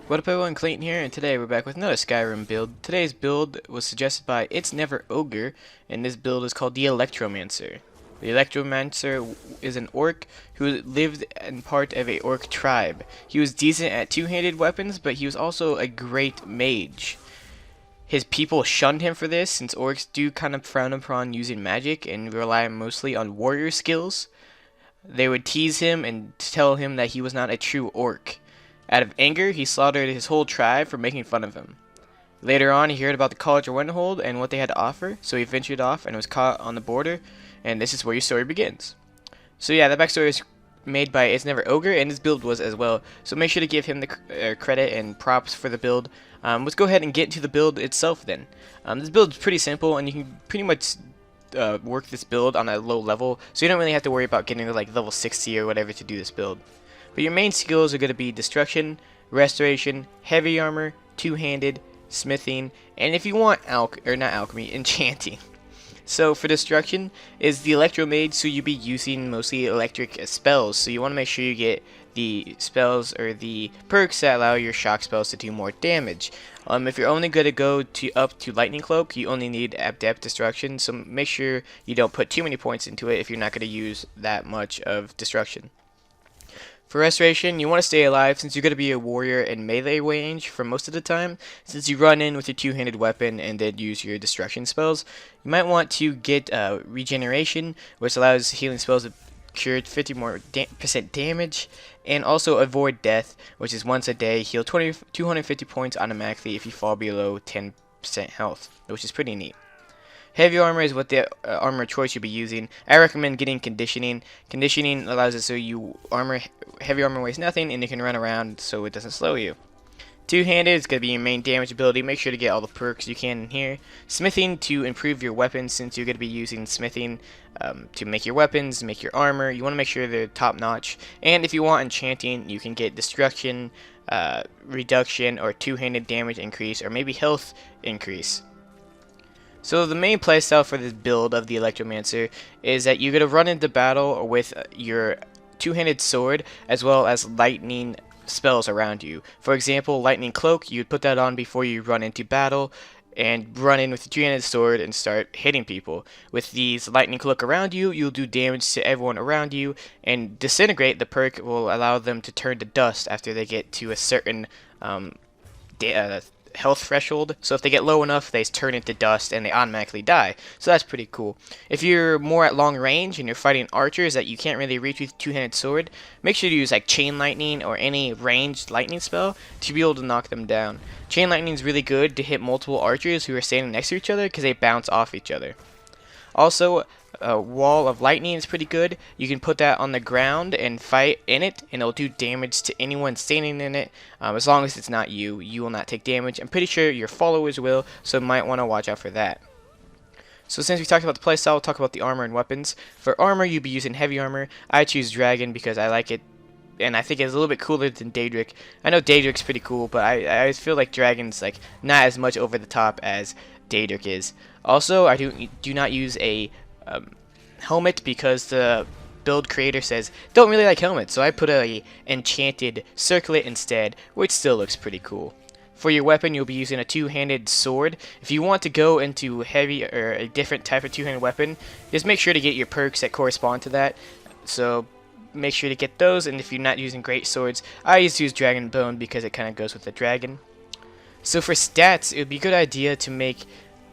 What up everyone, Clayton here, and today we're back with another Skyrim build. Today's build was suggested by Its Never Ogre, and this build is called the Electromancer. The Electromancer is an orc who lived in part of a orc tribe. He was decent at two-handed weapons, but he was also a great mage. His people shunned him for this, since orcs do kind of frown upon using magic and rely mostly on warrior skills. They would tease him and tell him that he was not a true orc. Out of anger, he slaughtered his whole tribe for making fun of him. Later on, he heard about the College of Winterhold and what they had to offer, so he ventured off and was caught on the border, and this is where your story begins. So yeah, the backstory is made by It's Never Ogre, and his build was as well, so make sure to give him the credit and props for the build. Let's go ahead and get into the build itself then. This build is pretty simple, and you can pretty much work this build on a low level, so you don't really have to worry about getting to like level 60 or whatever to do this build. But your main skills are going to be Destruction, Restoration, Heavy Armor, Two-Handed, Smithing, and if you want Enchanting. So for Destruction is the Electro Mage, so you'll be using mostly electric spells, so you want to make sure you get the spells or the perks that allow your shock spells to do more damage. If you're only going to go up to Lightning Cloak, you only need Adept Destruction, so make sure you don't put too many points into it if you're not going to use that much of Destruction. For Restoration, you want to stay alive since you're going to be a warrior in melee range for most of the time. Since you run in with your two-handed weapon and then use your destruction spells, you might want to get Regeneration, which allows healing spells to cure 50% more damage, and also Avoid Death, which is once a day, heal 250 points automatically if you fall below 10% health, which is pretty neat. Heavy armor is what the armor choice you'll be using. I recommend getting conditioning. Conditioning allows it so heavy armor weighs nothing and you can run around so it doesn't slow you. Two-handed is going to be your main damage ability. Make sure to get all the perks you can in here. Smithing to improve your weapons since you're going to be using smithing to make your weapons, make your armor. You want to make sure they're top-notch. And if you want enchanting, you can get destruction, reduction, or two-handed damage increase, or maybe health increase. So the main playstyle for this build of the Electromancer is that you're going to run into battle with your two-handed sword as well as lightning spells around you. For example, Lightning Cloak, you'd put that on before you run into battle and run in with the two-handed sword and start hitting people. With these Lightning Cloak around you, you'll do damage to everyone around you, and Disintegrate, the perk, will allow them to turn to dust after they get to a certain health threshold. So if they get low enough, they turn into dust and they automatically die. So that's pretty cool. If you're more at long range and you're fighting archers that you can't really reach with two-handed sword, make sure to use like Chain Lightning or any ranged lightning spell to be able to knock them down. Chain Lightning is really good to hit multiple archers who are standing next to each other because they bounce off each other. Also, a Wall of Lightning is pretty good. You can put that on the ground and fight in it, and it'll do damage to anyone standing in it. As long as it's not you, you will not take damage. I'm pretty sure your followers will, so you might want to watch out for that. So since we talked about the playstyle, we'll talk about the armor and weapons. For armor, you'll be using heavy armor. I choose Dragon because I like it, and I think it's a little bit cooler than Daedric. I know Daedric's pretty cool, but I always feel like Dragon's like not as much over the top as Daedric is. Also, I do not use a helmet because the build creator says don't really like helmets, so I put a enchanted circlet instead, which still looks pretty cool. For your weapon, you'll be using a two-handed sword. If you want to go into heavy or a different type of two-handed weapon, just make sure to get your perks that correspond to that. So make sure to get those, and if you're not using great swords, I used to use Dragon Bone because it kind of goes with the dragon. So for stats, it would be a good idea to make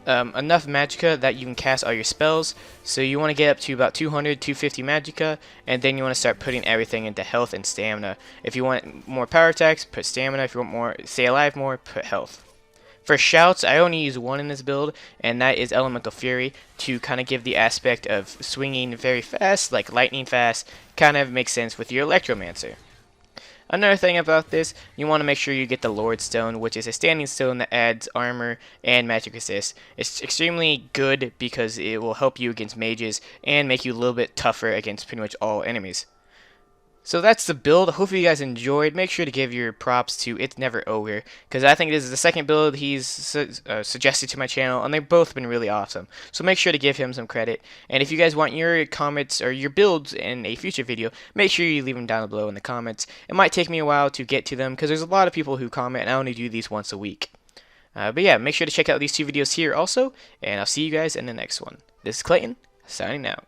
enough magicka that you can cast all your spells. So you want to get up to about 200, 250 magicka, and then you want to start putting everything into health and stamina. If you want more power attacks, put stamina. If you want more, stay alive more, put health. For shouts, I only use one in this build, and that is Elemental Fury, to kind of give the aspect of swinging very fast, like lightning fast. Kind of makes sense with your Electromancer. Another thing about this, you want to make sure you get the Lord Stone, which is a standing stone that adds armor and magic resist. It's extremely good because it will help you against mages and make you a little bit tougher against pretty much all enemies. So that's the build. Hopefully you guys enjoyed. Make sure to give your props to It's Never Ogre, because I think this is the second build he's suggested to my channel, and they've both been really awesome. So make sure to give him some credit. And if you guys want your comments or your builds in a future video, make sure you leave them down below in the comments. It might take me a while to get to them, because there's a lot of people who comment, and I only do these once a week. But yeah, make sure to check out these two videos here also, and I'll see you guys in the next one. This is Clayton, signing out.